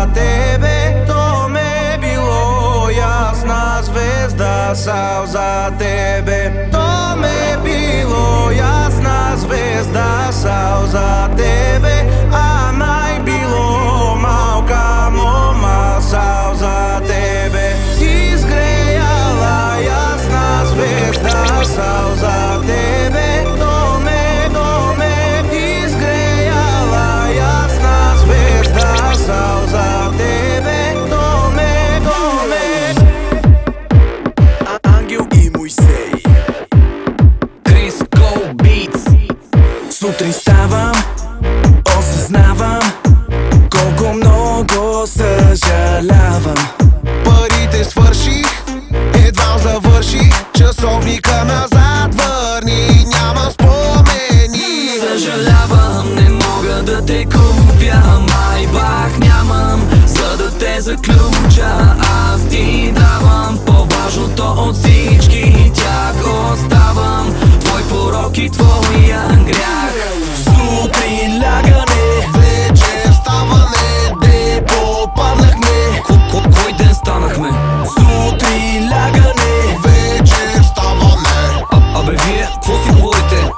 za tebe. To me bilo jasna zvezda sao za tebe. To me bilo jasna zvezda sao za tebe. A maj bilo malka moma sao za tebe. Izgrejala jasna zvezda sao za tebe. To me izgrejala jasna zvezda sao za tebe. To me Ангел и Моисей, Крис Коул Битс. Сутрин ставам, осъзнавам колко много съжалявам. Парите свърших, едва завърших. Часовника назад върни, няма спомени. Съжалявам, не мога да те купя. Май бах нямам, за да те заключа. Аз ти давам по-важното от всички тях. Оставам твой порок и твоя грях. Сутрин лягане, Вечер ставане, де попаднахме. кой ден станахме? Сутрин лягане, Вечер ставане. абе вие, какво си говорите?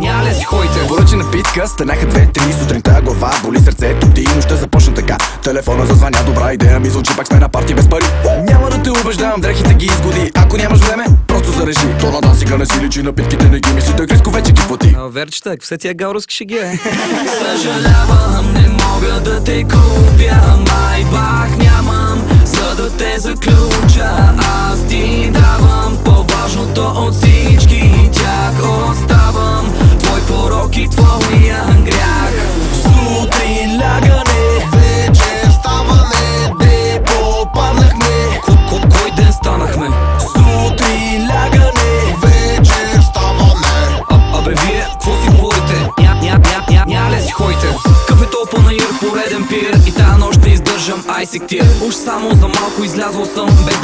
Ня ли си ходите? Поръчи напитка, станаха 2-3 сутринта, глава боли сърцето ти, нощта започна така. Телефона зазвъня, добра идея ми звучи, пак сме на парти без пари. Няма да те убеждавам, дрехите ги изгоди. Ако нямаш време, просто зарежи. То на дансика не си личи, напитките не ги мисли, той Криско вече ги плати. Верчета, какво все тия галруски шеги, бе? Съжалявам, не мога да те купя. Май бах нямам, за да те заключа. Аз ти давам по-важното от всички тях. Оставам твой порок и твоя грях. Сутрин лягане, Вечер ставане, де попаднахме. кой ден станахме? Сутрин лягане, Вечер ставане. абе вие, какво си говорите? Ня ли си ходите? Кафето панаир, пореден пир. И тая нощ не издържам, ай си ктир. Уж само за малко излязъл съм, без